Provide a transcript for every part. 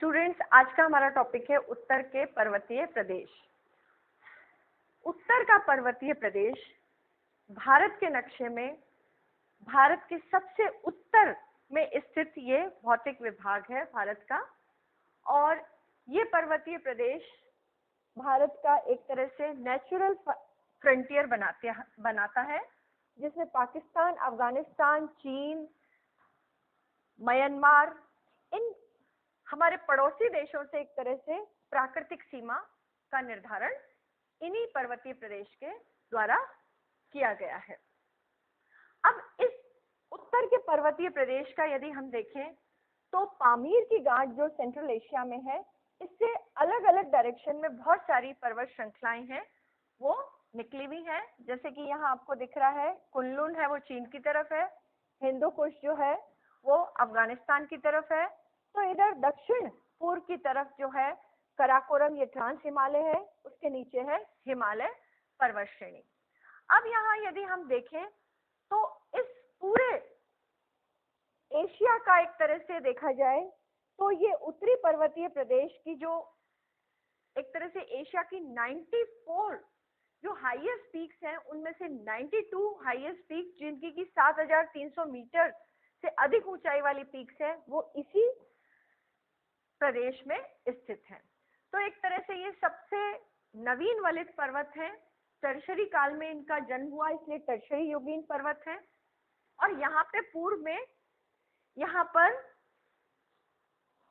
Students, आज का हमारा टॉपिक है उत्तर के पर्वतीय प्रदेश। उत्तर का पर्वतीय प्रदेश भारत के नक्शे में भारत के सबसे उत्तर में स्थित ये भौतिक विभाग है भारत का। और ये पर्वतीय प्रदेश भारत का एक तरह से नेचुरल फ्रंटियर बनाता है, जिसमें पाकिस्तान, अफगानिस्तान, चीन, म्यांमार, इन हमारे पड़ोसी देशों से एक तरह से प्राकृतिक सीमा का निर्धारण इन्हीं पर्वतीय प्रदेश के द्वारा किया गया है। अब इस उत्तर के पर्वतीय प्रदेश का यदि हम देखें तो पामीर की गांठ जो सेंट्रल एशिया में है, इससे अलग अलग डायरेक्शन में बहुत सारी पर्वत श्रृंखलाएं हैं वो निकली हुई हैं। जैसे कि यहाँ आपको दिख रहा है कुनलुन है, वो चीन की तरफ है। हिंदू कुश जो है वो अफगानिस्तान की तरफ है। तो इधर दक्षिण पूर्व की तरफ जो है कराकोरम, ये ट्रांस हिमालय है, उसके नीचे है हिमालय पर्वत श्रेणी। अब यहाँ यदि हम देखें तो इस पूरे एशिया का एक तरह से देखा जाए तो ये उत्तरी पर्वतीय प्रदेश की जो एक तरह से एशिया की 94 जो हाईएस्ट पीक्स हैं, उनमें से 92 हाईएस्ट पीक जिनकी की 7300 मीटर से अधिक ऊंचाई वाली पीक्स है, वो इसी प्रदेश में स्थित हैं। तो एक तरह से ये सबसे नवीन वलित पर्वत हैं। टर्शरी काल में इनका जन्म हुआ, इसलिए टर्शरी युगीन पर्वत हैं। और यहाँ पे पूर्व में यहाँ पर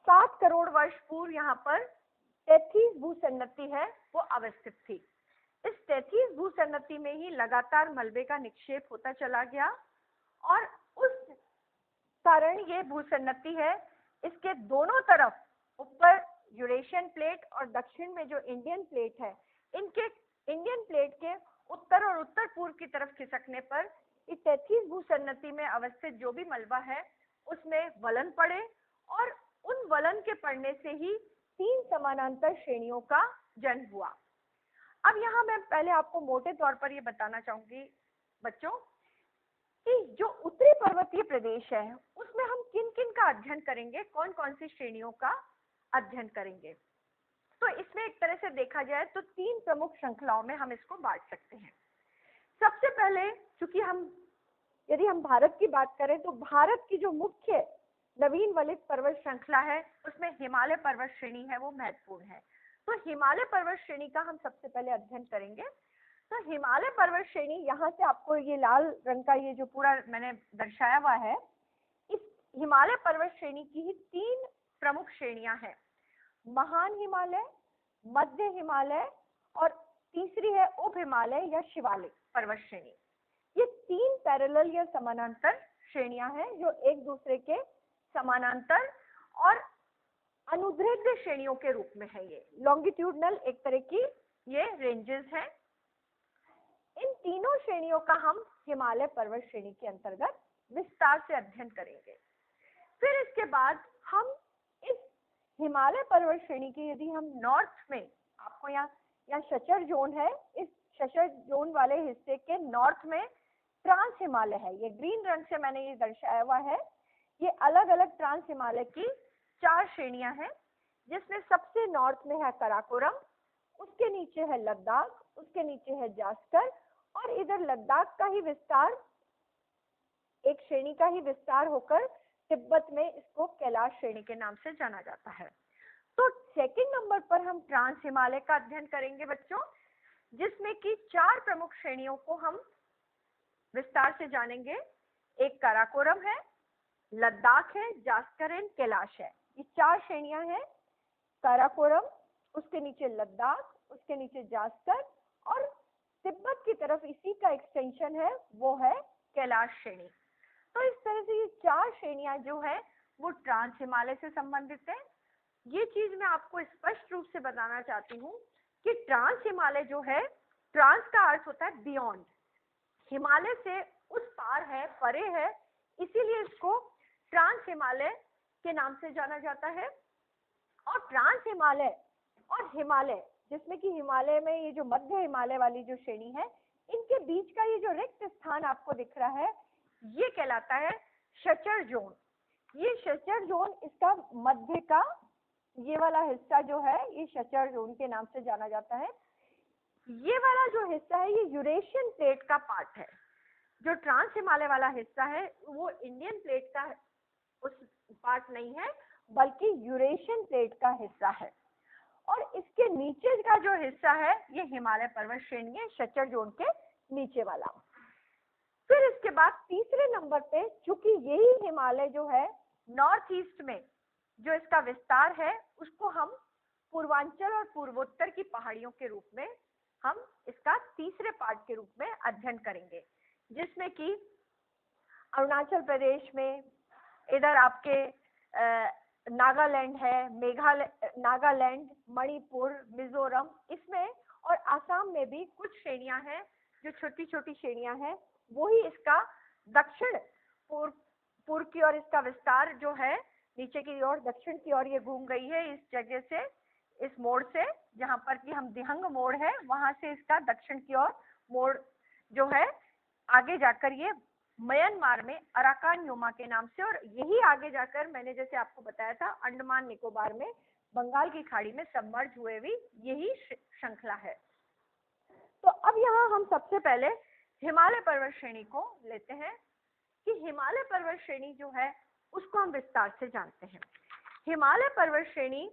7 करोड़ वर्ष पूर्व यहाँ पर 33 भूसन्नति है वो अवस्थित थी। इस 33 भूसन्नति में ही लगातार मलबे का निक्षेप होता चला गया और उस कारण ये भूसन्नति है, इसके दोनों तरफ ऊपर यूरेशियन प्लेट और दक्षिण में जो इंडियन प्लेट है, इनके इंडियन प्लेट के उत्तर और उत्तर पूर्व की तरफ खिसकने पर इस 33 भूसन्नति में अवस्थित जो भी मलबा है उसमें वलन पड़े और उन वलन के पड़ने से ही 3 समानांतर श्रेणियों का जन्म हुआ। अब यहाँ मैं पहले आपको मोटे तौर पर ये बताना चाहूंगी बच्चों कि जो उत्तरी पर्वतीय प्रदेश है उसमें हम किन किन का अध्ययन करेंगे, कौन कौन सी श्रेणियों का अध्ययन करेंगे। तो इसमें एक तरह से देखा जाए तो 3 प्रमुख श्रृंखलाओं में हम इसको बांट सकते हैं। सबसे पहले चूंकि यदि हम भारत की बात करें तो भारत की जो मुख्य नवीन वलित पर्वत श्रृंखला है उसमें हिमालय पर्वत श्रेणी है, वो महत्वपूर्ण है। तो हिमालय पर्वत श्रेणी का हम सबसे पहले अध्ययन करेंगे। तो हिमालय पर्वत श्रेणी, यहाँ से आपको ये लाल रंग का ये जो पूरा मैंने दर्शाया हुआ है, इस हिमालय पर्वत श्रेणी की ही 3 प्रमुख श्रेणियां हैं, महान हिमालय, मध्य हिमालय और तीसरी है उप हिमालय या शिवालिक पर्वत श्रेणी। ये 3 पैरेलल या समानांतर श्रेणियां हैं जो एक दूसरे के समानांतर और अनुदैर्ध्य श्रेणियों के रूप में है। ये लॉन्गिट्यूडनल एक तरह की ये रेंजेस हैं। इन तीनों श्रेणियों का हम हिमालय पर्वत श्रेणी के अंतर्गत विस्तार से अध्ययन करेंगे। फिर इसके बाद हम इस हिमालय पर्वत श्रेणी की यदि हम नॉर्थ में, आपको यहाँ शचर जोन है, इस शचर जोन वाले हिस्से के नॉर्थ में ट्रांस हिमालय है, ये ग्रीन रंग से मैंने ये दर्शाया हुआ है। ये अलग अलग ट्रांस हिमालय की 4 श्रेणियां हैं, जिसमें सबसे नॉर्थ में है कराकोरम, उसके नीचे है लद्दाख, उसके नीचे है जास्कर और इधर लद्दाख का ही विस्तार, एक श्रेणी का ही विस्तार होकर तिब्बत में इसको कैलाश श्रेणी के नाम से जाना जाता है। तो सेकंड नंबर पर हम ट्रांस हिमालय का अध्ययन करेंगे बच्चों, जिसमें कि 4 प्रमुख श्रेणियों को हम विस्तार से जानेंगे। एक काराकोरम है, लद्दाख है, जास्कर एंड कैलाश है। ये 4 श्रेणियां हैं, काराकोरम, उसके नीचे लद्दाख, उसके नीचे जास्कर और तिब्बत की तरफ इसी का एक्सटेंशन है वो है कैलाश श्रेणी। तो इस तरह से ये 4 श्रेणियां जो है वो ट्रांस हिमालय से संबंधित है। ये चीज मैं आपको स्पष्ट रूप से बताना चाहती हूँ कि ट्रांस हिमालय जो है, ट्रांस का अर्थ होता है बियॉन्ड, हिमालय से उस पार है, परे है, इसीलिए इसको ट्रांस हिमालय के नाम से जाना जाता है। और ट्रांस हिमालय और हिमालय, जिसमें कि हिमालय में ये जो मध्य हिमालय वाली जो श्रेणी है, इनके बीच का ये जो रिक्त स्थान आपको दिख रहा है, ये कहलाता है शचर जोन। ये शचर जोन इसका मध्य का ये वाला हिस्सा जो है ये शचर जोन के नाम से जाना जाता है। ये वाला जो हिस्सा है ये यूरेशियन प्लेट का पार्ट है। जो ट्रांस हिमालय वाला हिस्सा है वो इंडियन प्लेट का उस पार्ट नहीं है, बल्कि यूरेशियन प्लेट का हिस्सा है। और इसके नीचे का जो हिस्सा है ये हिमालय पर्वत श्रेणी है, शचर जोन के नीचे वाला। फिर इसके बाद तीसरे नंबर पे, चूंकि यही हिमालय जो है नॉर्थ ईस्ट में जो इसका विस्तार है उसको हम पूर्वांचल और पूर्वोत्तर की पहाड़ियों के रूप में हम इसका तीसरे पार्ट के रूप में अध्ययन करेंगे, जिसमें कि अरुणाचल प्रदेश में, इधर आपके नागालैंड है, मेघालय, नागालैंड, मणिपुर, मिजोरम, इसमें और आसाम में भी कुछ श्रेणियां हैं जो छोटी छोटी श्रेणियां हैं। वही इसका दक्षिण पूर्व की ओर इसका विस्तार जो है नीचे की ओर दक्षिण की ओर ये घूम गई है। इस जगह से, इस मोड़ से, जहां पर कि हम दिहंग मोड़ है, वहां से इसका दक्षिण की ओर मोड़ जो है आगे जाकर ये म्यांमार में अराकान योमा के नाम से, और यही आगे जाकर मैंने जैसे आपको बताया था अंडमान निकोबार में बंगाल की खाड़ी में सबमर्ज हुए भी यही श्रृंखला है। तो अब यहाँ हम सबसे पहले हिमालय पर्वत श्रेणी को लेते हैं कि हिमालय पर्वत श्रेणी जो है उसको हम विस्तार से जानते हैं। हिमालय पर्वत श्रेणी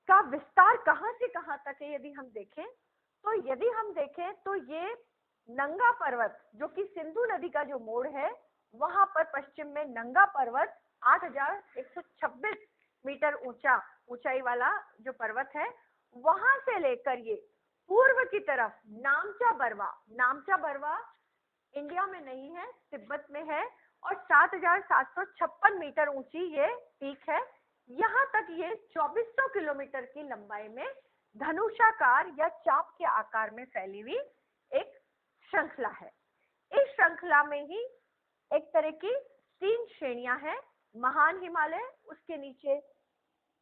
का विस्तार कहां से कहां तक है यदि हम देखें, तो यदि हम देखें तो ये नंगा पर्वत जो कि सिंधु नदी का जो मोड़ है वहां पर पश्चिम में नंगा पर्वत 8126 मीटर ऊंचाई वाला जो पर्वत है, वहां से लेकर ये पूर्व की तरफ नामचा बरवा इंडिया में नहीं है, तिब्बत में है, और 7756 मीटर ऊंची ये पीक है। यहाँ तक ये 2400 किलोमीटर की लंबाई में धनुषाकार या चाप के आकार में फैली हुई एक श्रृंखला है। इस श्रृंखला में ही एक तरह की 3 श्रेणियां हैं, महान हिमालय, उसके नीचे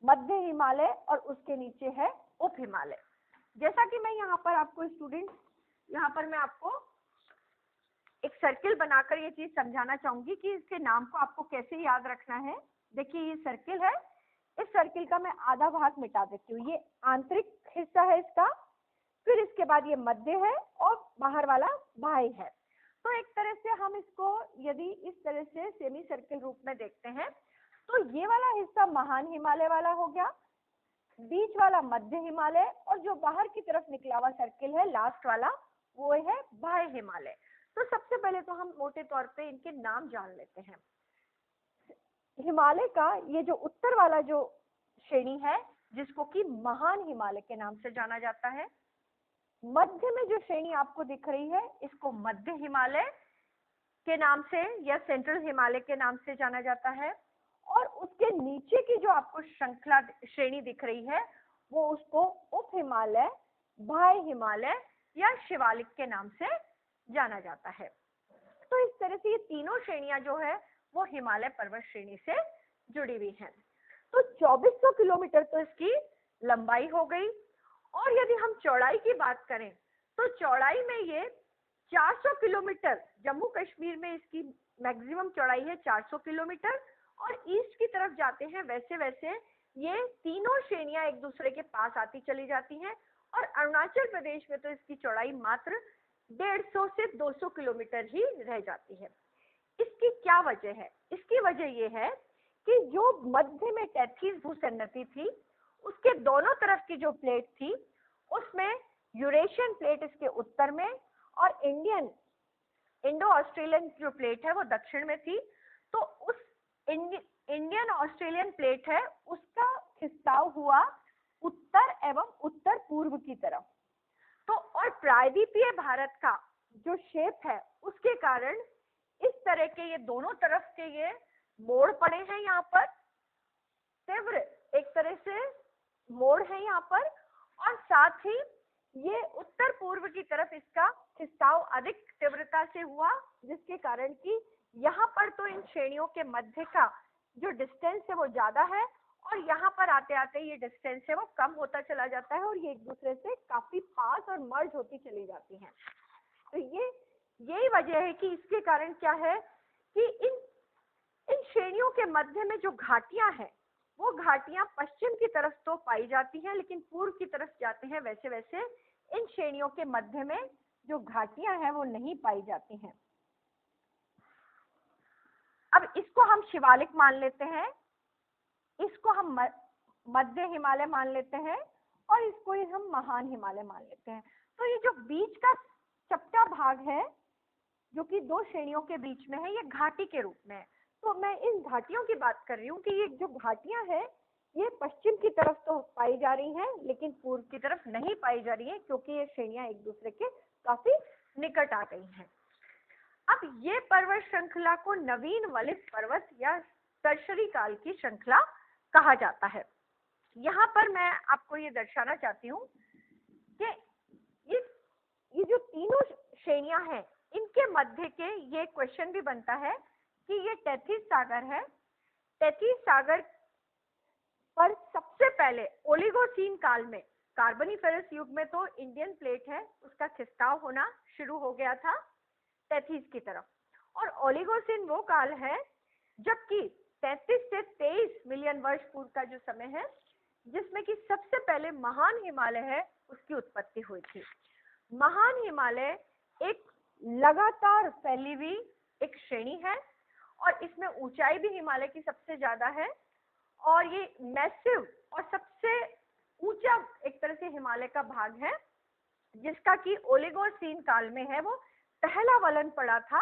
मध्य हिमालय और उसके नीचे है उप हिमालय। जैसा कि मैं यहाँ पर आपको स्टूडेंट, यहाँ पर मैं आपको एक सर्किल बनाकर ये चीज समझाना चाहूंगी कि इसके नाम को आपको कैसे याद रखना है। देखिए ये सर्किल है, इस सर्किल का मैं आधा भाग मिटा देती हूँ, ये आंतरिक हिस्सा है इसका, फिर इसके बाद ये मध्य है और बाहर वाला बाह्य है। तो एक तरह से हम इसको यदि इस तरह से सेमी सर्किल रूप में देखते हैं तो ये वाला हिस्सा महान हिमालय वाला हो गया, बीच वाला मध्य हिमालय, और जो बाहर की तरफ निकला हुआ सर्किल है लास्ट वाला वो है बाह्य हिमालय। तो सबसे पहले तो हम मोटे तौर पे इनके नाम जान लेते हैं। हिमालय का ये जो उत्तर वाला जो श्रेणी है जिसको कि महान हिमालय के नाम से जाना जाता है, मध्य में जो श्रेणी आपको दिख रही है इसको मध्य हिमालय के नाम से या सेंट्रल हिमालय के नाम से जाना जाता है, और उसके नीचे की जो आपको श्रृंखला श्रेणी दिख रही है वो उसको उप हिमालय, बाह्य हिमालय या शिवालिक के नाम से जाना जाता है। तो इस तरह से ये तीनों श्रेणियां जो है वो हिमालय पर्वत श्रेणी से जुड़ी हुई हैं। तो 2400 किलोमीटर तो इसकी लंबाई हो गई, और यदि हम चौड़ाई की बात करें तो चौड़ाई में ये 400 किलोमीटर, जम्मू कश्मीर में इसकी मैक्सिमम चौड़ाई है 400 किलोमीटर, और ईस्ट की तरफ जाते हैं वैसे वैसे ये तीनों श्रेणियां एक दूसरे के पास आती चली जाती हैं, और अरुणाचल प्रदेश में तो इसकी चौड़ाई मात्र 150 से 200 किलोमीटर ही रह जाती है। इसकी क्या वजह है? इसकी वजह यह है कि जो मध्य में टैथीज भूसन्नति थी उसके दोनों तरफ की जो प्लेट थी उसमें यूरेशियन प्लेट इसके उत्तर में और इंडो ऑस्ट्रेलियन जो प्लेट है वो दक्षिण में थी। तो उस इंडियन ऑस्ट्रेलियन प्लेट है उसका खिसकाव हुआ उत्तर एवं उत्तर पूर्व की तरफ। तो और प्रायद्वीपीय भारत का जो शेप है उसके कारण इस तरह के ये दोनों तरफ के ये मोड़ पड़े हैं, यहाँ पर तीव्र एक तरह से मोड़ है यहाँ पर, और साथ ही ये उत्तर पूर्व की तरफ इसका खिसकाव अधिक तीव्रता से हुआ, जिसके कारण कि यहाँ पर तो इन श्रेणियों के मध्य का जो डिस्टेंस है वो ज्यादा है, और यहाँ पर आते आते ये डिस्टेंस है वो कम होता चला जाता है, और ये एक दूसरे से काफी पास और मर्ज होती चली जाती हैं। तो यही वजह है कि इसके कारण क्या है कि इन श्रेणियों के मध्य में जो घाटियां हैं वो घाटियां पश्चिम की तरफ तो पाई जाती हैं, लेकिन पूर्व की तरफ जाते हैं वैसे वैसे इन श्रेणियों के मध्य में जो घाटियां हैं वो नहीं पाई जाती हैं। अब इसको हम शिवालिक मान लेते हैं, इसको हम मध्य हिमालय मान लेते हैं और इसको ही हम महान हिमालय मान लेते हैं। तो ये जो बीच का चपटा भाग है जो कि दो श्रेणियों के बीच में है, ये घाटी के रूप में है। तो मैं इन घाटियों की बात कर रही हूँ कि ये जो घाटियां हैं ये पश्चिम की तरफ तो पाई जा रही हैं, लेकिन पूर्व की तरफ नहीं पाई जा रही है, क्योंकि ये श्रेणियां एक दूसरे के काफी निकट आ गई हैं। अब ये पर्वत श्रृंखला को नवीन वलित पर्वत या टर्शरी काल की श्रृंखला कहा जाता है। यहाँ पर मैं आपको ये दर्शाना चाहती हूँ कि ये जो तीनों श्रेणियां हैं इनके मध्य के ये क्वेश्चन भी बनता है कि ये टेथिस सागर है। टेथिस सागर पर सबसे पहले ओलिगोसीन काल में, कार्बोनिफेरस युग में तो इंडियन प्लेट है उसका खिसकाव होना शुरू हो गया था टेथिस की तरफ, और ओलिगोसीन वो काल है जबकि 33 से 23 मिलियन वर्ष पूर्व का जो समय है जिसमें कि सबसे पहले महान हिमालय है उसकी उत्पत्ति हुई थी। महान हिमालय एक लगातार फैली हुई एक श्रेणी है और इसमें ऊंचाई भी हिमालय की सबसे ज्यादा है, और ये मैसिव और सबसे ऊंचा एक तरह से हिमालय का भाग है जिसका कि ओलिगोसीन काल में है वो पहला वलन पड़ा था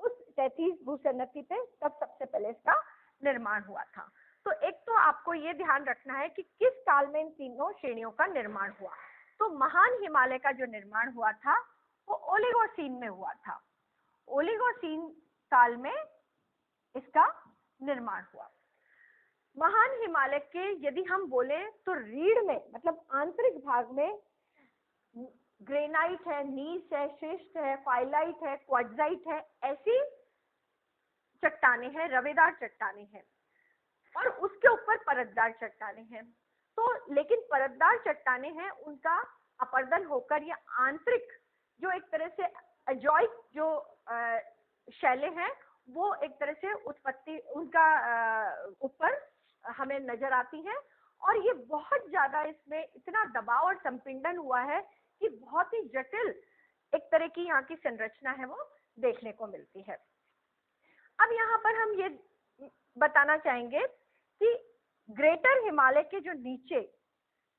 उस टेथिस भूसन्नति पे, तब सबसे पहले इसका निर्माण हुआ था। तो एक तो आपको ये ध्यान रखना है कि किस काल में इन तीनों श्रेणियों का निर्माण हुआ। तो महान हिमालय का जो निर्माण हुआ था वो ओलिगोसीन में हुआ था, ओलिगोसीन काल में इसका निर्माण हुआ। महान हिमालय के यदि हम बोले तो रीढ़ में मतलब आंतरिक भाग में ग्रेनाइट है, नीस है, शिस्ट है, फाइलाइट है, क्वार्ट्जाइट है, ऐसी चट्टाने हैं, रवेदार चट्टाने हैं, और उसके ऊपर परतदार चट्टाने हैं। तो लेकिन परतदार चट्टाने हैं उनका अपर्दन होकर या आंतरिक जो एक तरह से अजॉइक जो शैले हैं वो एक तरह से उत्पत्ति उनका ऊपर हमें नजर आती है, और ये बहुत ज्यादा इसमें इतना दबाव और संपीड़न हुआ है कि बहुत ही जटिल एक तरह की यहाँ की संरचना है वो देखने को मिलती है। अब यहाँ पर हम ये बताना चाहेंगे कि ग्रेटर हिमालय के जो नीचे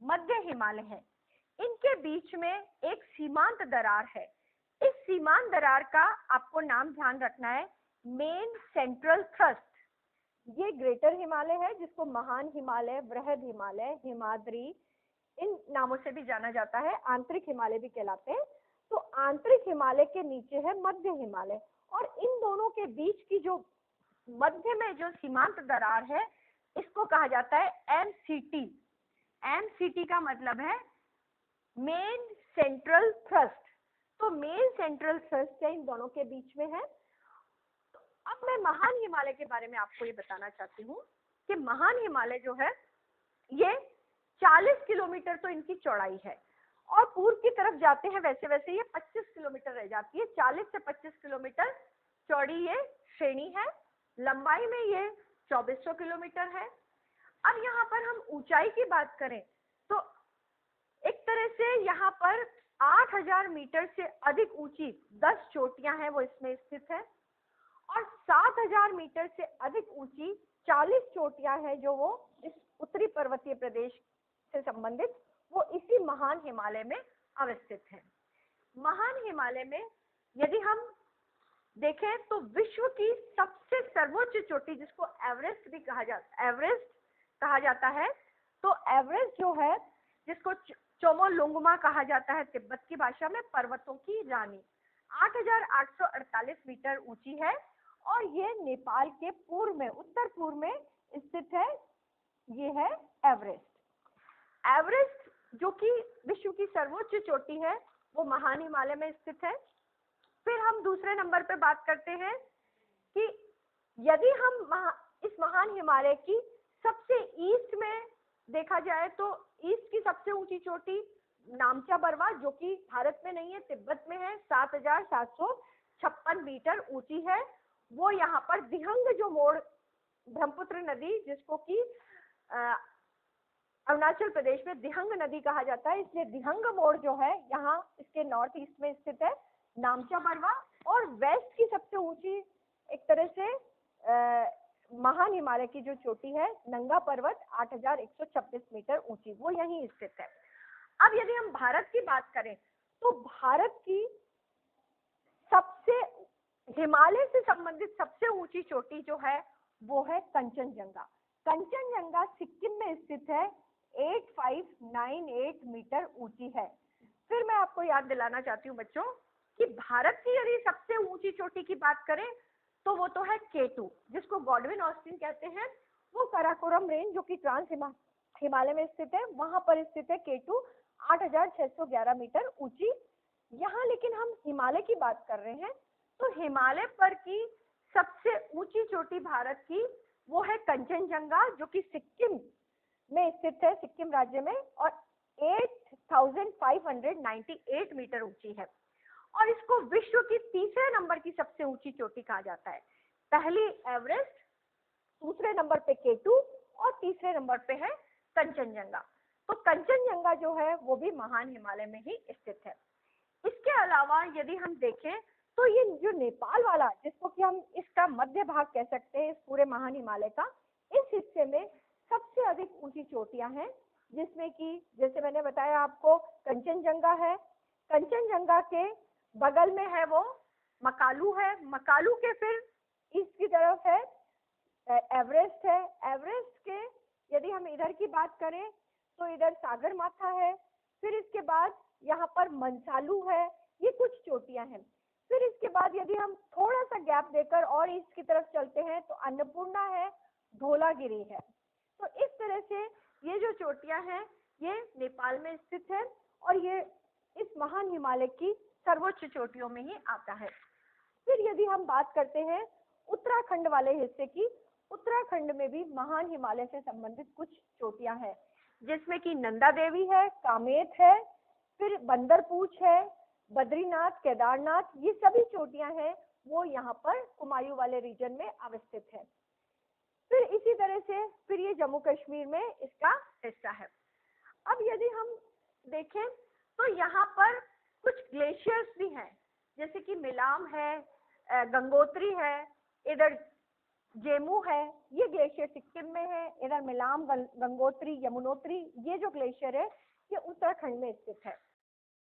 मध्य हिमालय है इनके बीच में एक सीमांत दरार है। इस सीमांत दरार का आपको नाम ध्यान रखना है मेन सेंट्रल थ्रस्ट। ये ग्रेटर हिमालय है जिसको महान हिमालय, वृहद हिमालय, हिमाद्री इन नामों से भी जाना जाता है, आंतरिक हिमालय भी कहलाते हैं। तो आंतरिक हिमालय के नीचे है मध्य हिमालय, और इन दोनों के बीच की जो मध्य में जो सीमांत दरार है इसको कहा जाता है एमसीटी। एमसीटी का मतलब है मेन सेंट्रल थ्रस्ट। तो मेन सेंट्रल थ्रस्ट है इन दोनों के बीच में है। तो अब मैं महान हिमालय के बारे में आपको ये बताना चाहती हूँ कि महान हिमालय जो है ये 40 किलोमीटर तो इनकी चौड़ाई है, और पूर्व की तरफ जाते हैं वैसे वैसे ये 25 किलोमीटर रह जाती है। 40 से 25 किलोमीटर चौड़ी ये श्रेणी है, लंबाई में ये 2400 किलोमीटर है। अब यहाँ पर हम ऊंचाई की बात करें तो एक तरह से यहाँ पर 8000 मीटर से अधिक ऊंची 10 चोटियां हैं वो इसमें स्थित है, और 7000 मीटर से अधिक ऊंची 40 चोटियां हैं जो वो इस उत्तरी पर्वतीय प्रदेश से संबंधित वो इसी महान हिमालय में अवस्थित है। महान हिमालय में यदि हम देखें तो विश्व की सबसे सर्वोच्च चोटी जिसको एवरेस्ट भी कहा जाता है, तो एवरेस्ट जो है जिसको चोमोलुंगमा कहा जाता है तिब्बत की भाषा में, पर्वतों की रानी, 8848 मीटर ऊंची है, और ये नेपाल के पूर्व में उत्तर पूर्व में स्थित है। ये है एवरेस्ट। एवरेस्ट जो कि विश्व की सर्वोच्च चोटी है वो महान हिमालय में स्थित है। फिर हम दूसरे नंबर पे बात करते हैं कि यदि हम इस महान हिमालय की सबसे ईस्ट में देखा जाए तो ईस्ट की सबसे ऊंची चोटी नामचा बरवा जो कि भारत में नहीं है तिब्बत में है, 7756 मीटर ऊंची है। वो यहाँ पर दिहंग जो मोड़ ब्रह्मपुत्र नदी जिसको कि अरुणाचल प्रदेश में दिहंग नदी कहा जाता है, इसलिए दिहंग मोड़ जो है यहाँ इसके नॉर्थ ईस्ट में स्थित है, नामचा बरवा। और वेस्ट की सबसे ऊंची एक तरह से महान हिमालय की जो चोटी है नंगा पर्वत 8126 मीटर ऊंची, वो यहीं स्थित है। अब यदि हम भारत की बात करें तो भारत की सबसे हिमालय से संबंधित सबसे ऊंची चोटी जो है वो है कंचनजंगा। कंचनजंगा सिक्किम में स्थित है, 8598 मीटर ऊंची है। फिर मैं आपको याद दिलाना चाहती हूँ बच्चों कि भारत की यदि सबसे ऊंची चोटी की बात करें तो वो तो है K2, जिसको गॉडविन ऑस्टिन कहते हैं। वो काराकोरम रेंज जो कि ट्रांस हिमालय में स्थित है, वहां पर स्थित है K2, 8611 मीटर ऊंची। यहाँ लेकिन हम हिमालय की बात कर रहे हैं, तो हिमालय पर की सबसे ऊंची चोटी भारत की वो है कंचनजंगा, जो कि सिक्किम में स्थित है, सिक्किम राज्य में, और 8598 मीटर ऊंची है। और इसको विश्व की तीसरे नंबर की सबसे ऊंची चोटी कहा जाता है। पहली एवरेस्ट, दूसरे नंबर पे K2 और तीसरे नंबर पे है कंचनजंगा। तो कंचनजंगा जो है वो भी महान हिमालय में ही स्थित है। इसके अलावा यदि हम देखें तो ये जो नेपाल वाला, जिसको कि हम इसका मध्य भाग कह सकते हैं इस पूरे महान हिमालय का, इस हिस्से में सबसे अधिक ऊंची चोटियां हैं, जिसमें कि जैसे मैंने बताया आपको कंचनजंगा है, कंचनजंगा के बगल में है वो मकालू है, मकालू के फिर ईस्ट की तरफ है एवरेस्ट है, एवरेस्ट के यदि हम इधर की बात करें तो इधर सागर माथा है, फिर इसके बाद यहाँ पर मनसालू है, ये कुछ चोटियां हैं। फिर इसके बाद यदि हम थोड़ा सा गैप देकर और ईस्ट की तरफ चलते हैं तो अन्नपूर्णा है, धौलागिरी है। तो इस तरह से ये जो चोटियां हैं ये नेपाल में स्थित है और ये इस महान हिमालय की सर्वोच्च चोटियों में ही आता है। फिर यदि हम बात करते हैं उत्तराखंड वाले हिस्से की, उत्तराखंड में भी महान हिमालय से संबंधित कुछ चोटियां हैं, जिसमें कि नंदा देवी है, कामेत है, फिर बंदरपूछ है, बद्रीनाथ, केदारनाथ, ये सभी चोटियां हैं वो यहाँ पर कुमायूं वाले रीजन में अवस्थित है। फिर इसी तरह से फिर ये जम्मू कश्मीर में इसका हिस्सा है। अब यदि हम देखें तो यहाँ पर कुछ ग्लेशियर्स भी हैं, जैसे कि मिलाम है, गंगोत्री है, इधर जेमू है, ये ग्लेशियर सिक्किम में है, इधर मिलाम, गंगोत्री, यमुनोत्री, ये जो ग्लेशियर है ये उत्तराखंड में स्थित है।